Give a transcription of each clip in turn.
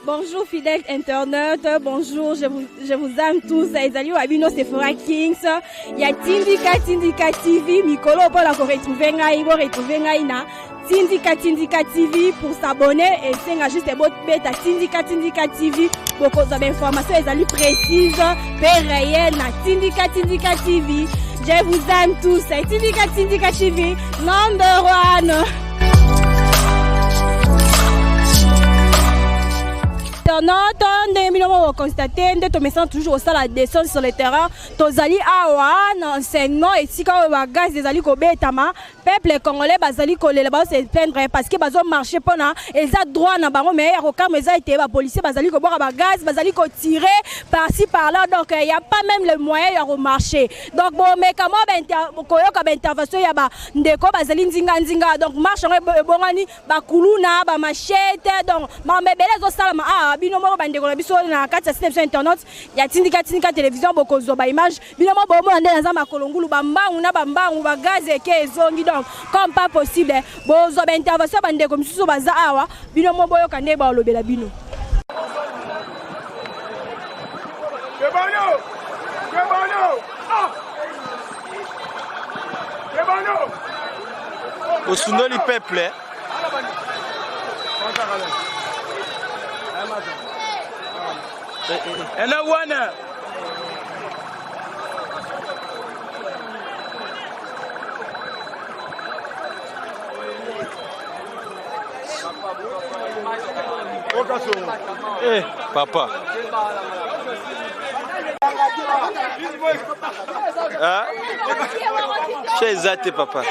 Bonjour fidèles internautes, bonjour, je vous aime tous. Ezali Wabino Sephora Kings. Il y a Tindika TV, Mikolo pour la retrouver ngai na Tindika TV pour s'abonner et c'est juste des bottes bêta Tindika TV. Beaucoup d'informations ezali précises, réelles na Tindika TV. Je vous aime tous. Tindika TV, number one. Nous constaté que toujours au la descente sur le terrain. Tozali awa enseignement et si quand on gaz des ali kobetama peuple congolais bazali kolela ba se plaindre parce que bazo marcher pendant eza droit na bango mais okam eza été ba policier bazali ko boire ba gaz bazali ko tirer par-ci par-là donc il y a pas même le moyen de remarcher donc bon mais comment koyoka ba intervention ya ba ndeko bazali nzinga donc marche bongani ba kuluna ba machette donc ba mebele zo salama ah bino mo ba ndeko na biso na kati ya système internet ya Tindika télévision bokozo ba image bino mo bomo ndé na makolongulu ba mbangu na ba mbangu ba gaz eke ezongi donc comme pas possible bozo ba intervention ba ndeko misusu baza awa bino mo boyoka nde ba olobela bino Osundoli peuple and I wanna eh papa ah chez Zate papa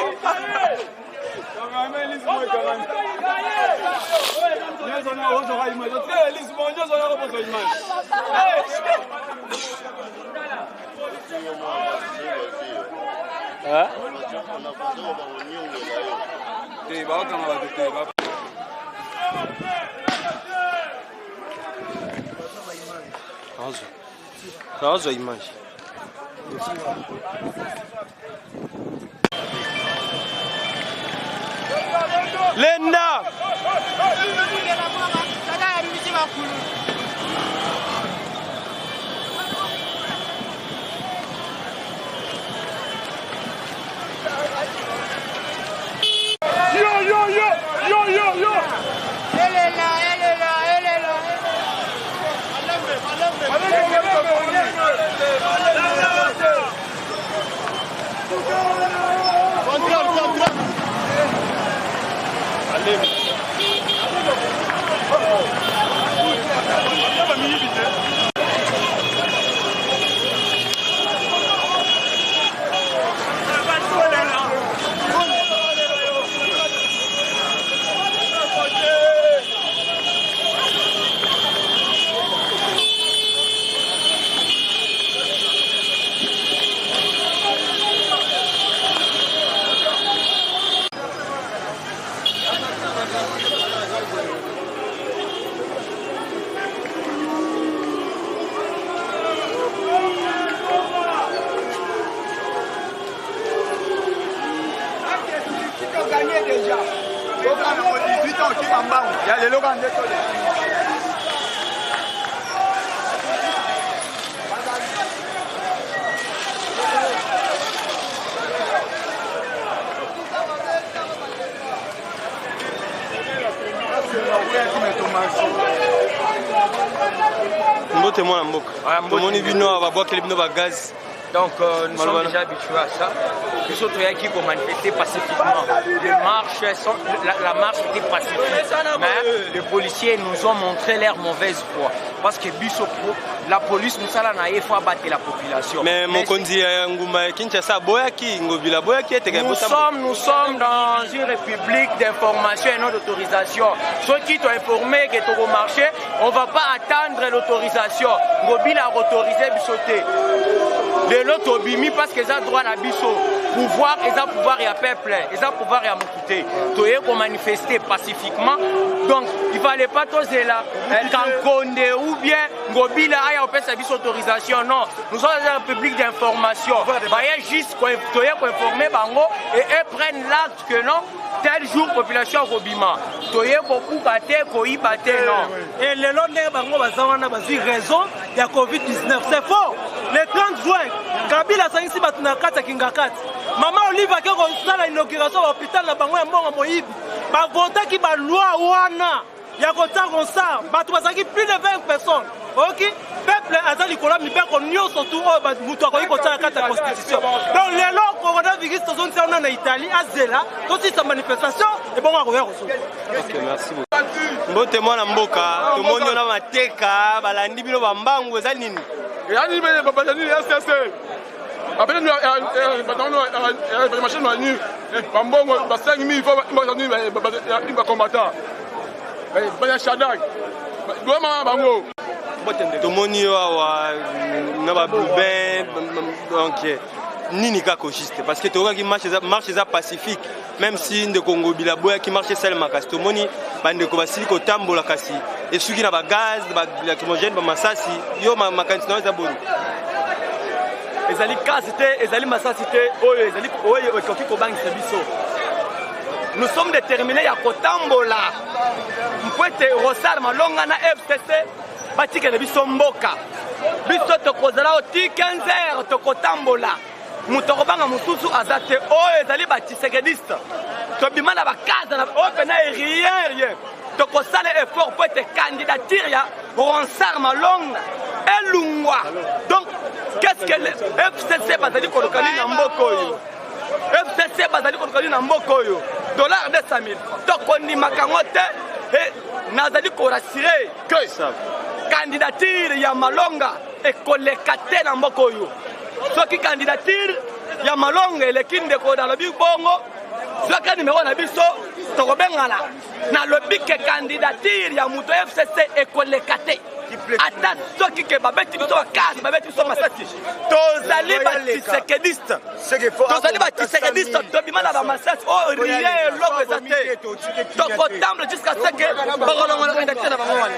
Naozo image Lenda yo elle est là déjà. Donc, on a 18 ans qui s'en bat. Il y a les locaux en décollé. Mbote mwana mboka. Tomoni bino ba bois kele bino ba gaz. Donc nous sommes déjà habitués à ça. Nous autres, qui ont manifesté pacifiquement. La marche était pacifique. Mais les policiers nous ont montré leur mauvaise foi. Parce que la police nous a battu la population. Mais nous sommes dans une république d'information et non d'autorisation. Ceux qui t'ont informé que tu vas marcher, on ne va pas attendre l'autorisation. Ngobi a autorisé Bissoté. Les autres obimi parce qu'ils ont droit à Bisso. Pouvoir, ils ont pouvoir et à peuple. Ils ont pouvoir et à m'écouter. Tu es pour manifester pacifiquement. Donc, il ne fallait pas tous là. Kankonde ou bien Ngobi là, il y a une autorisation. Non, nous sommes dans une république d'information. Il y a juste pour informer Bango et eux prennent l'acte que non. Tel jour, population Robima. Toye beaucoup batté, koi batté, non. Et le lendemain, Bango Bazawana Bazi raison, il y a Covid-19. C'est faux. Le 30 juin, Kabila Sangi Batunakata Kingakat. Maman Olive a fait l'inauguration à l'hôpital de Bango Mbonga Moïb. Bavota qui va loi Wana. Il y a comme ça. Batouazaki plus de 20 personnes. Ok? Peuple Azali Kola Mipeko Nyo surtout Moutouakoyi Kota la Constitution. Donc les lois coronavirus sont en Italie, à Zela, aussi sa manifestation, et bon, on va revenir au Ok, merci beaucoup. Bon témoin à Mboka, tout le monde a ma teka, balandi bilo bambangu ezalini. Et ani bele babani SSC. Après nous la machine manu, bambongo ba 5000 fois ba combattant. Ba Shadak. Vraiment bango. Tomoni wa na ba Bluben donc nini kako juste parce que toka qui marche ça pacifique même si de Congo Bilaboya qui marche seulement kasi tomoni bande ko basili ko tambola kasi et suki na ba gaz ba lacrymogène ba masasi yo makantina za bonu ezali kasite ezali masasite oyo ezali oyo ekoki ko bangisa biso. Nous sommes déterminés à kotambola. Mpwete Rosal Malonga na FCC batike na biso mboka. Biso tokozala oti 15h tokotambola. Muto kobanga mususu azate oyo ezali batisekediste. Tobima na bakaza na open rien. Tokosala effort pour être candidature ya Ronsar Malonga elungwa. Donc qu'est-ce que le FCC bazali kolokali na mboko oyo? FCC bazali kolokali na mboko oyo. Dollar 200 000. Tokoni makangote et nazali ko rassurer que ça candidature ya Malonga et kolekate na mboko oyo. Soki candidature ya Malonga elekinde ko dans le big bongo. Soki numéro na biso tokobengala na lobi ke candidature ya muto FCC et kolekate. Ata soki ke babeti biso bakasi babeti biso masasi tozali batisekediste tozali batisekediste tobima na bamasasi oyo rie loko ezate tokotamble jusqu'à ce que bakolongola candidature na bango wana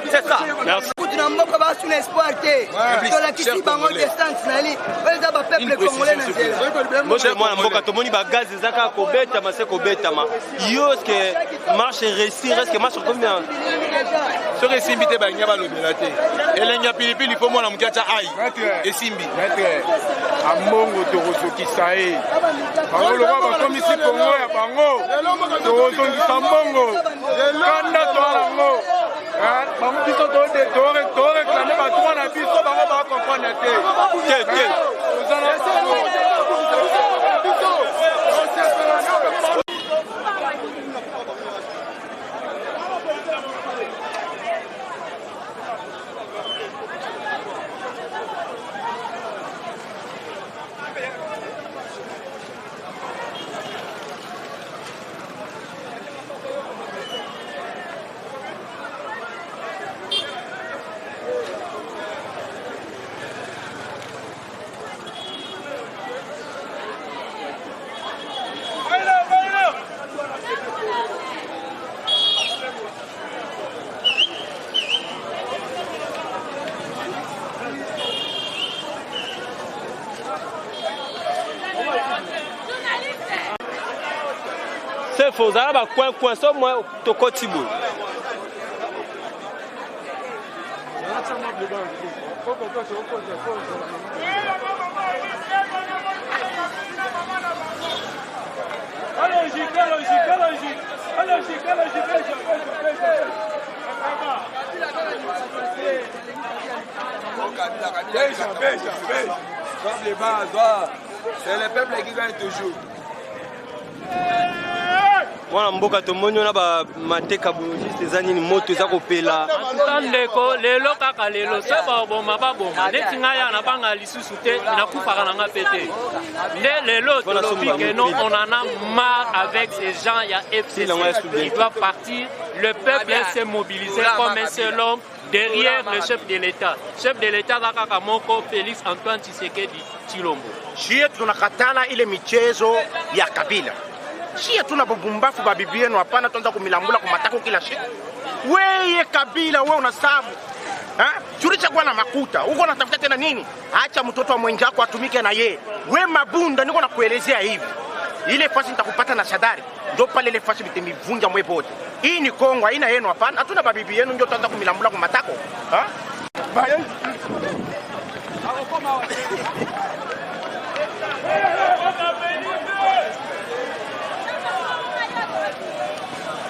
c'est ça. Merci. Na mboka basuna espoir te tolakisi bango distance nali oza bapeuple congolais na nzela. Moi je moi mboka tomoni ba gaz ezaka kobeta mase kobeta ma yo est-ce que marche réussir est-ce que marche combien Ce que Simbi te banya ba lobelate. Elenya pilipili po mwana mkiacha ai. Et Simbi. Amongo tokosoki sae. Bango lo ba komisi Congo ya bango. Tokosoki sambongo. Kanda to alango. Bango biso to réclamer ba to na biso bango ba comprendre te. c'est faux ça ba coin so moi to kotibo Beija. C'est le peuple qui gagne toujours. Voilà, mboka tomoni na ba mateka bologiste ezani ni moto eza kopela. Ndeko lelo kaka lelo seba boma baboma netinga ya na banga lisusu te na kufaka na ngapete. Ne lelo tolobi que non on en a marre avec ces gens ya FCC. Ils doivent partir. Le peuple s'est mobilisé comme un seul homme derrière le chef de l'État. Chef de l'État kaka moko Félix Antoine Tshisekedi Tshilombo. Shie tunakatala ile michezo ya kabila. Shie tuna bubumbafu babibi yenu hapana tuanza kumilambula kumatako kila siku. Wewe kabila wewe unasabu. Churisha kwa na makuta. Uko unatafuta tena nini? Acha mtoto wa mwenzako atumike na yeye. Wewe mabunda niko nakuelezea hivi. Ile fasi nitakupata na sadari. Ndio pale ile fasi bitemivunja mwe bote. Hii ni Kongo haina yenu hapana. Hatuna babibi yenu ndio tuanza kumilambula kumatako.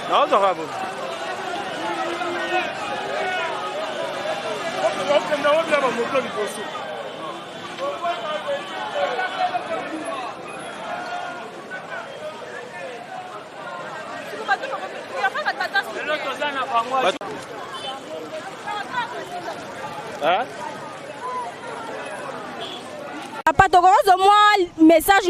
Non, ça va. Message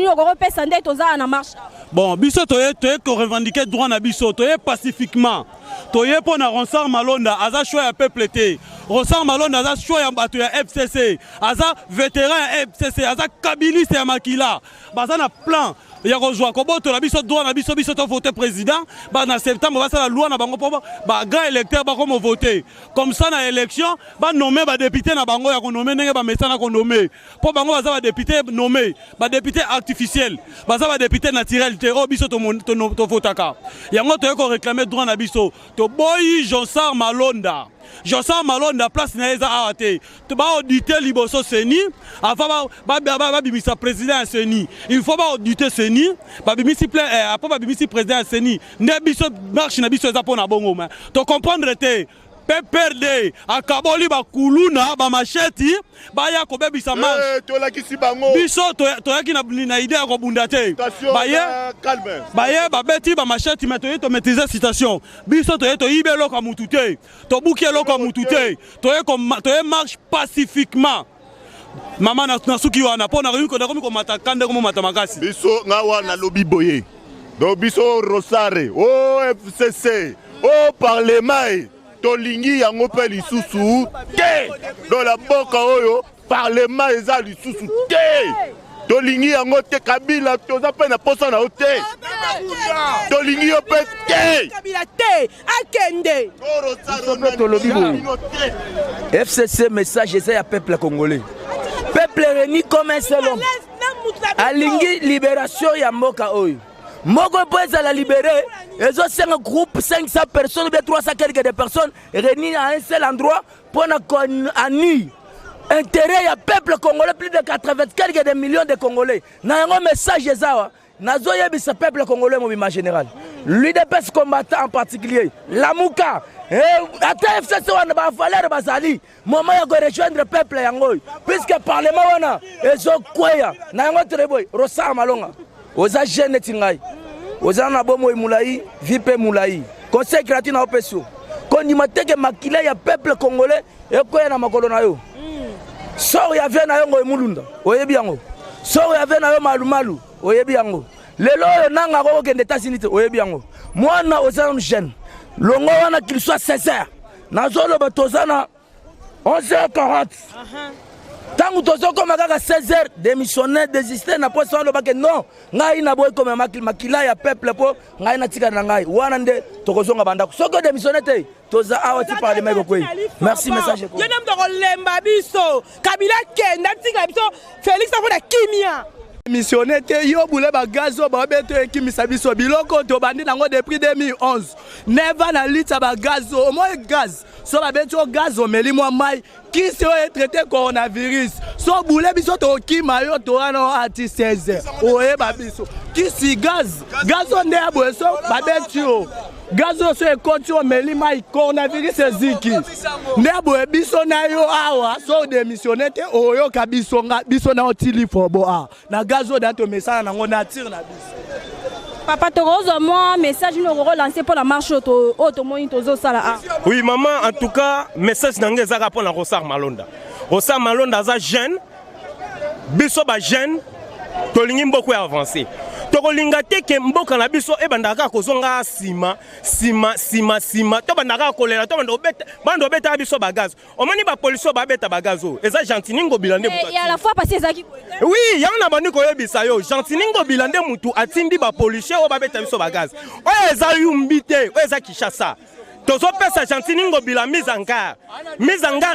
na marche. Bon, biso toye ko revendiquer droit na biso, toye pacifiquement. Toye pour na Ronsard Malonda, aza choix ya peuple te. Ronsard Malonda aza choix ya bato ya FCC, aza vétéran ya FCC, aza kabiliste ya makila. Baza na plan ya rejoindre koboto la biso droit na biso to voter président, ba na septembre ba sa la loi na bango pour ba grand électeur ba comme voter. Comme ça na élection, ba nommer ba député na bango ya ko nommer ndenge ba messana ko nommer. Pour bango ba za ba député nommer, ba député artificiel, ba za ba député naturel te o biso to votaka. Yango to ko réclamer droit na biso. To boyi Ronsard Malonda. Ronsard Malonda place na eza arate. To ba auditer liboso seni, avant ba bimisa président seni. Il faut ba auditer seni, ba bimisi après ba bimisi président seni. Ne biso marche na biso eza pona bongo ma. To comprendre te PPRD akaboli ba kuluna ba macheti ba ya ko bebisa marche. To la kisi bango. Biso to yaki na idée ko bunda te. Calme. Ba ba beti ba macheti mais to maîtriser citation. Biso to ibelo ka mutute. To bukelo ka mutute. To marche pacifiquement. Maman na suki wana pona ko matakande ko matamakasi. Biso ngawa na lobby boye. Do biso Rosare, oh FCC, oh Parlement. Tolingi yango pe lisusu te dans la boka oyo parlement eza lisusu te tolingi yango te kabila toza pe na posa na ote tolingi yo pe te kabila te akende FCC message eza ya peuple congolais peuple réuni comme un seul homme alingi libération ya mboka oyo Moko peut la libérer, et c'est un groupe 500 personnes ou 300 quelques de personnes réunies à un seul endroit pour nous intérêt à peuple congolais, plus de 80 quelques de millions de Congolais. N'a un message ça, nazo yebi ce peuple congolais mouvement général. L'UDPS combattant en particulier, la Mouka, ata FCC wana ba valeur bazali, moment ya ko rejoindre le peuple yango, puisque parlement wana ezokwea na yango treboy, Ronsard Malonda. Oza jeune tingai oza na bomo mulai vipe mulai conseil gratuit na opesio kondi mateke makila ya peuple congolais ekoya na makolo na yo so ya vena yo ngo emulunda oyebi yango so ya vena yo malumalu oyebi yango lelo nanga ko kende tasini te oyebi yango mwana oza jeune longo wana qu'il soit sincère nazolo batozana 11h40 Tant que tu as 16 heures démissionner, désister, n'a pas besoin de non. Ngai na boy comme makila ya peuple po ngai na tika na ngai. Wana nde tokozonga bandako. Soko démissionner te. Toza awati parler mai bokoi. Merci message ko. Yenem to lemba biso. Kabila kenda tika biso. Félix afona kimia. Missionnaire te yo boule ba gazo ba beto ekimisa biso biloko to bandi nango depuis 2011. Never na lita ba gazo au moins gaz. So ba beto gaz o meli moi mai qui se traité coronavirus. So boule biso to kima yo to ano ati 16. Oye ba biso. Qui si gaz. Gaz on est aboso ba beto. gazo so ekoti omeli mai coronavirus eziki nde boye biso na yo awa so démissionné te oyoka biso na otili fobo na gazo dato mesana nango na tire na biso. Papa Torozo, moi, message nous relancer pour la marche auto sala. Oui, maman, en tout cas, message n'engage pas pour la Rosar Malonda. Rosar Malonda, ça jeune, biso ba jeune, tolingi beaucoup avancé. Tokolinga te ke mboka na biso e bandaka kozonga sima to bandaka kolela to bando beta biso bagaz omoni ba police ba beta bagazo eza Gentiningo Bilande mutu et à la fois passer ezaki oui yana bandi ko yebisa yo Gentiningo Bilande mutu atindi ba police o ba beta biso bagaz o eza yumbite o eza Kishasa tozo pesa Gentiningo Bila mise en garde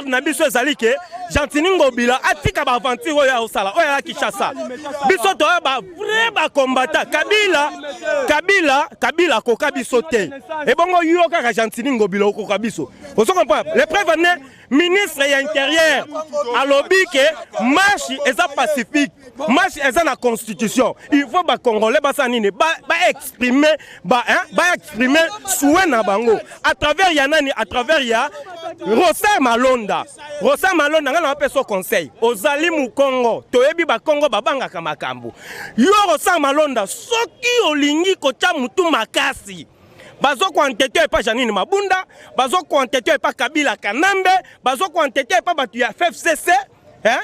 na biso ezali ke Gentiningo Bila atika ba aventure oya osala oya Kishasa biso to ba vrai ba combattant Kabila koka biso te et bongo yo kaka Gentiningo Bila koka biso vous comprenez le prévenu ministre et intérieur alobi ke marche eza pacifique marche eza na constitution il faut ba congolais ba sanine ba exprimer souhait na bango à travers yanani à travers ya Rosar Malonda ngana apeso conseil ozali mu Congo toyebi ba Congo babanga kamakambo yo Rosar Malonda soki olingi kocha mutu makasi bazo ko entêter pas Janine Mabunda bazo ko entêter pas Kabila Kanambe bazo ko entêter pas batu ya FCC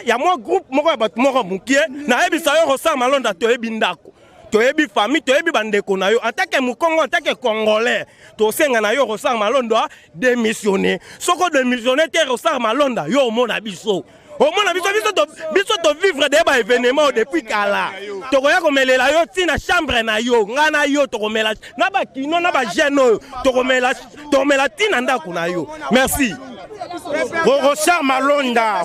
ya mo groupe moko batu moko mukie na ebisa yo Rosar Malonda toyebi ndako toyebi famille toyebi bandeko na yo en tant que Mukongo en tant que Congolais to senga na yo Rosar Malonda démissionner soko démissionner te Rosar Malonda yo mona biso biso to vivre des événements depuis kala to koya komelela yo tina chambre na yo ngana yo to komela na ba kino na ba jeune to komela tina ndako na yo merci. Rosar Malonda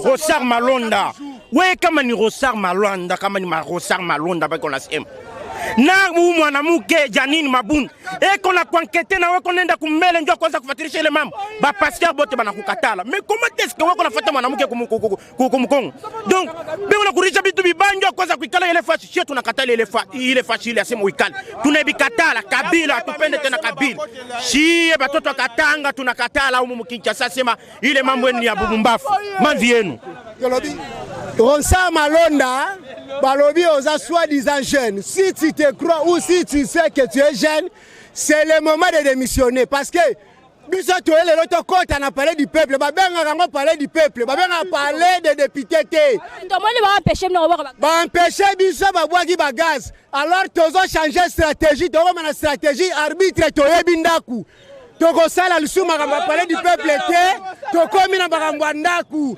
we kama ni Rosar Malonda kama ni Rosar Malonda ba kona sema na mwana muke Janine Mabunda et qu'on a enquêté na qu'on enda kumele ndio kwanza kufuatilia ile mambo ba pasteur bote bana kukatala mais comment est-ce que wako nafuata mwana muke kumkongo donc be on a kurisha bitu bibanjo kwanza kuikala ile fashi sio tunakatala ile fashi ile asema uikala tunabikatala Kabila tupende tena Kabila shie batoto katanga tunakatala humu mkinchasa sema ile mambo ni ya bubumbafu manzi yenu Rosar Malonda balobi oza soi-disant jeune. Si tu te crois ou si tu sais que tu es jeune, c'est le moment de démissionner. Parce que, biso toye le loto kote on a parlé du peuple. Babenga rango parler du peuple. Babenga parler des députés. Ba empêcher biso babwaki ba gaz. Alors tozo changer stratégie. Tozo mana stratégie arbitre toye bindaku. Toko sala lusuma kama parler du peuple te. Toko mina bakambwa ndaku.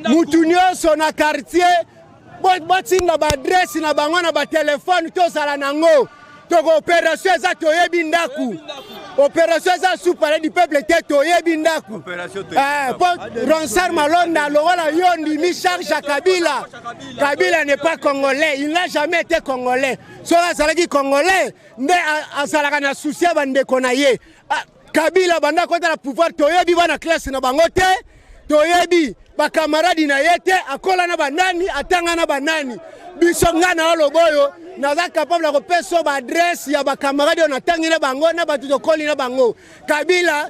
Mutunyo sona quartier. Boti na ba adresse na bango na ba téléphone to sala nango toko opération za toyebi ndaku opération za sous parler du peuple te toyebi ndaku Rosar Malonda lokola yondi mi charge à Kabila n'est pas congolais, il n'a jamais été congolais so azalaki congolais nde azalaka na souci bandeko na ye Kabila banda kota na pouvoir toyebi bana classe na bango te toyebi ba camarade na yete akola na banani atanga na banani biso ngana oloboyo naza capable de repérer ba adresse ya ba camarade on atangile bango na batu tokoli na bango Kabila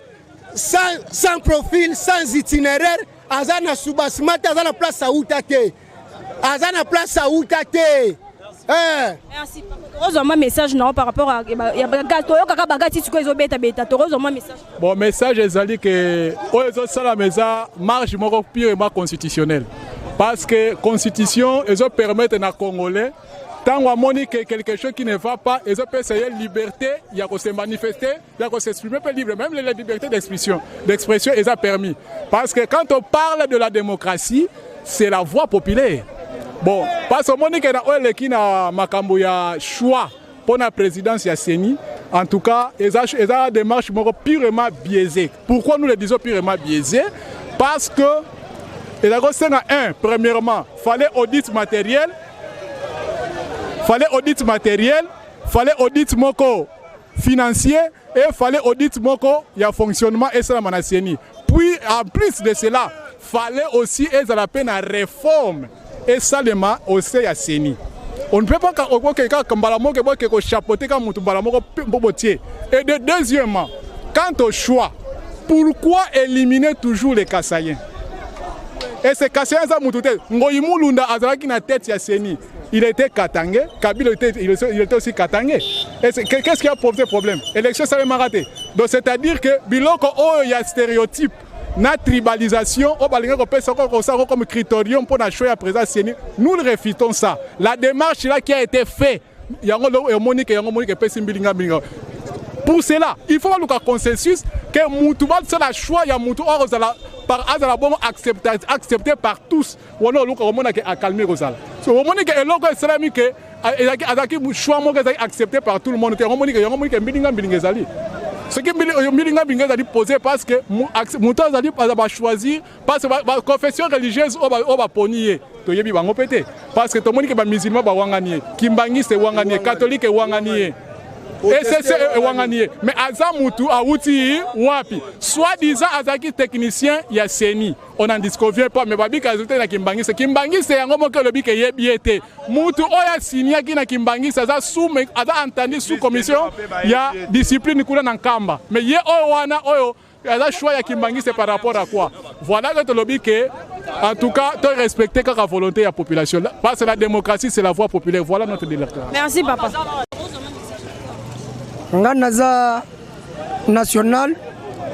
sans profil sans itinéraire azana subasmata azana place à outate azana place à outate merci Torozo message non par rapport à ya bagato yo kaka bagati tiko ezo beta Torozo message bon message ezali que ozo sala meza marche moko purement constitutionnelle parce que constitution ezo permettre na congolais tant à monique quelque chose qui ne va pas ezo peut essayer liberté il y a qu'on se manifester il y a qu'on s'exprimer peu libre même la liberté d'expression est permis parce que quand on parle de la démocratie c'est la voix populaire. Bon, parce que Monique qui na makambo ya choix pour la présidence ya Seni, en tout cas, ils ont des démarches purement biaisées. Pourquoi nous le disons purement biaisées? Parce que premièrement, fallait audit matériel, fallait audit moko financier et fallait audit moko ya fonctionnement et ça la Seni. Puis en plus de cela, fallait aussi la peine à réforme. Et seulement aussi à Seni. On ne peut pas chapeauter comme Et deuxièmement, quant au choix, pourquoi éliminer toujours les Kassaïens? Et ces Kassaïens, Ngoïmou Lunda Azaraki na tête ya Seni, il était katangé, Kabila il était aussi katangé. Qu'est-ce qui a posé problème? L'élection, ça m'a raté. Donc c'est-à-dire que Biloko, il y a stéréotype, na tribalisation, comme critérium pour la choix à présent Seni. Nous refutons ça. La démarche là qui a été faite, pour cela, il faut avoir un consensus que Moutouba, c'est la choix, il y a Moutouba par hasard accepté par tous. On a calmé Rosal. On a choix accepté par tout le monde. Ce qui est posé parce que Moutouba a choisi parce que la confession religieuse va ponier. Parce que tout le monde est musulman, Kimbangi c'est Wangani, catholique est Wangani. Et c'est Wangani. Mais Azamutu a outil wapi. Soit-disant Azaki technicien, il y a Seni. On n'en disconvient pas, mais Babi Kazoute na Kimbangi. Kimbangi c'est un homme que le bique est biété. Mutu oya signé qui na Kimbangi, ça a sous entendu sous commission, il y a discipline qui est en Kamba. Mais il y a Owana Oyo. Le choix de Kimbangi, c'est par rapport à quoi? Voilà que le que, en tout cas, tu respecter la volonté de la population. Parce que la démocratie, c'est la voie populaire. Voilà notre directeur. Merci, papa. Nganaza national,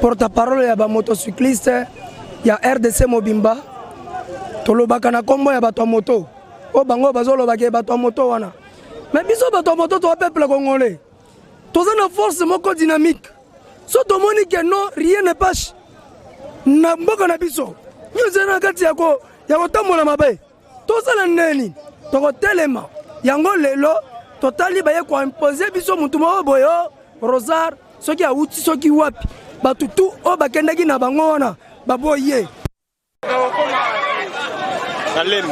porte-parole ya ba motocycliste, ya RDC Mobimba. Tolobaka na kombo ya bato moto. O bango bazolobaka bato moto wana. Mais biso bato moto to peuple congolais. Toza na force moko dynamique. So tomoni que non, rien ne passe. Na mboka na biso. Nous na kati yako tambola mabe. Tozala neni. Toko telema. Yango lelo totali baye ko imposer biso mutu mo boyo Rosar soki awuti soki wapi. Batutu o bakendaki na bango wana baboye. Kalem.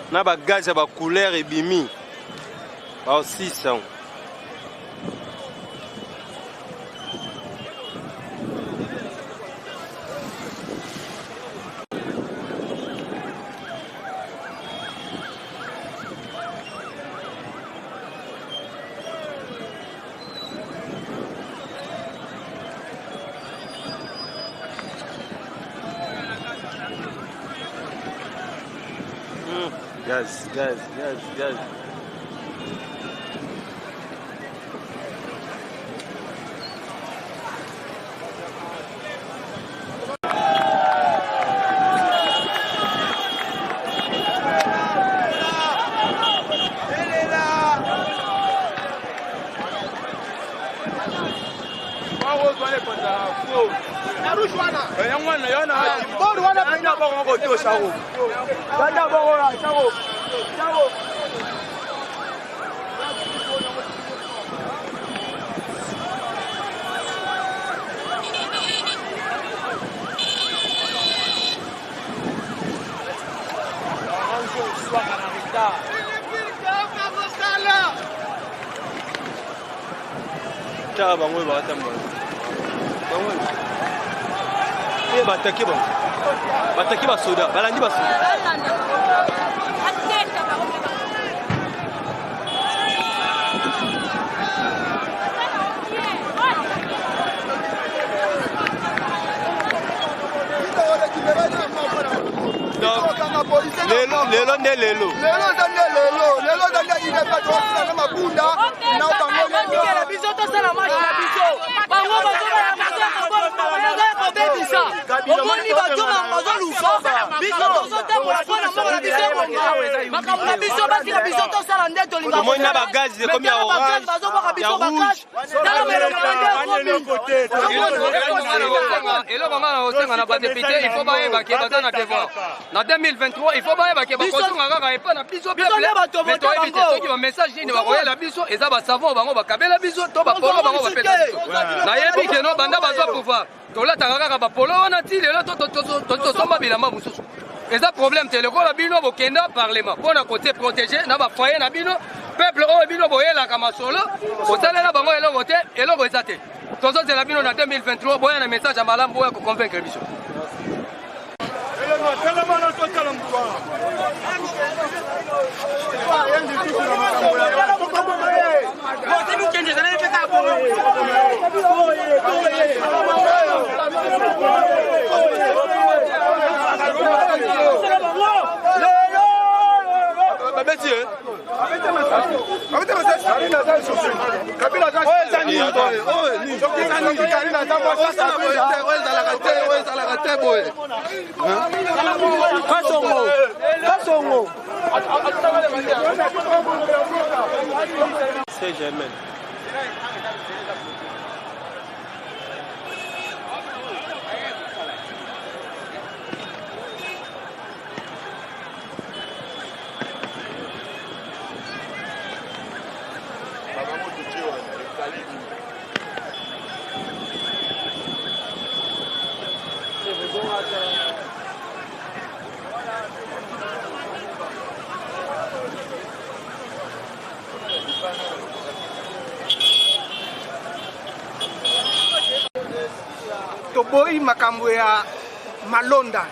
Na ba gaz ya ba couleur et bimi ba 600. Gaz. Bango ba tamba. Bango. Bataki ba soda, balandi ba soda. Omoni bato bazoluka biso tozotambola mpona mboka na biso makambo na biso batika biso tosala nde tolinga omoni na bagazi ekomi ya orange bazoboka biso bakage tala melongo eloko nga na osenga na badepute il faut bayebake baza na devoir na 2023 il faut bayebake bakozonga kaka epa na biso peuple mais toyebi te soki bamessage nini bakoyela biso eza basavon bango bakabela biso to bapolo bango bapesa biso nayebi ke no banda bazwa pouvoir tolataka kaka bapolo wana ti lelo tosomba bilamba mosusu eza problème te lokola bino bokenda parlement mpona kote protégé na bafoye na bino peuple oyo bino boyelaka masolo kosalela bango eloko te eloko eza te tozozela bino na 2023 boya na message ya malamu boya koconvaincre biso C'est Germain. toboyi makambo ya malonda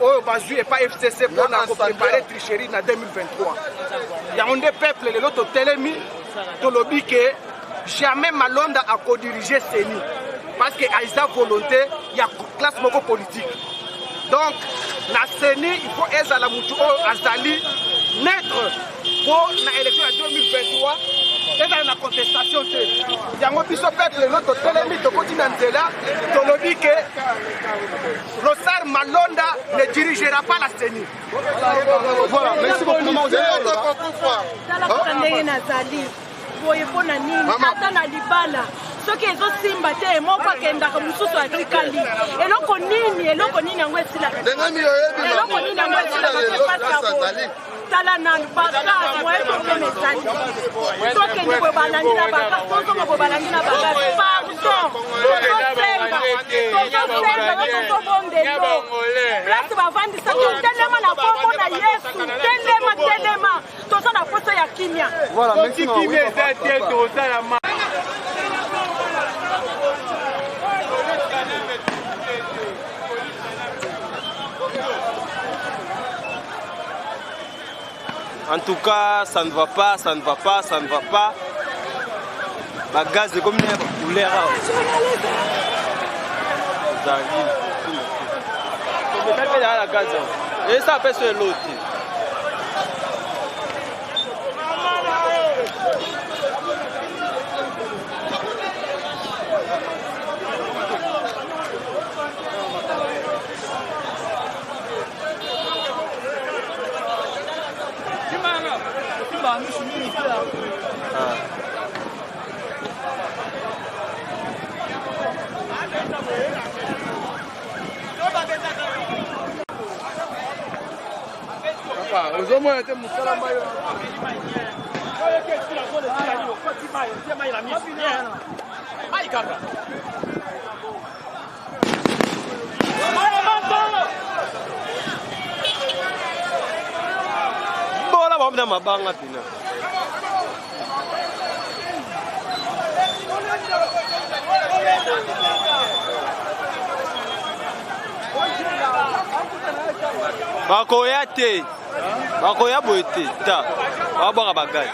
oyo bazwi epa FCC mpona koprepare tricherie na 2023 yango nde peuple lelo totelemi tolobi ke jamais malonda akodirige seni parce que aiza volonté ya classe moko politique donc na seni il faut ezala mutu oyo azali neutre po na élection ya 2023 ezala na contestation te yango biso peuple lelo totelemi tokoti na nzela tolobi ke Rosar Malonda ne dirigera pas la CENI. Voilà, merci beaucoup. Ndenge nazali boye mpona nini ata na libala soki ezosimba te moko akendaka mosusu atikali eloko nini yango esilaka eloko nini yango esilaka tala nanu bakase moye probleme ezali tokende boye balandi na bakase tozonga boye balandi na bakase pardon tozosenga tozobondelo place bavandisa totelema na kombo na yesu telema toza na poso ya kimia En tout cas, ça ne va pas. La gaz est comme une couleur. Et ça fait sur l'autre. Bola bamna mabanga pina. Bakoya te. Bakoya boete ta. Babaka bagay.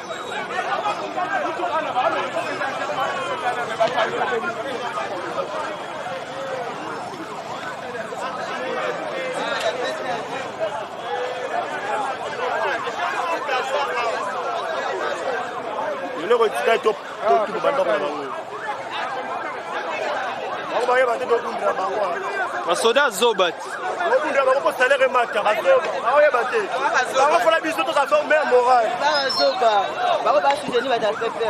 Basoda zobat. okunda bango salaire maka bazoba baoyeba te bango fola biso tozafa mer moral bazoba bango basudeni batapepe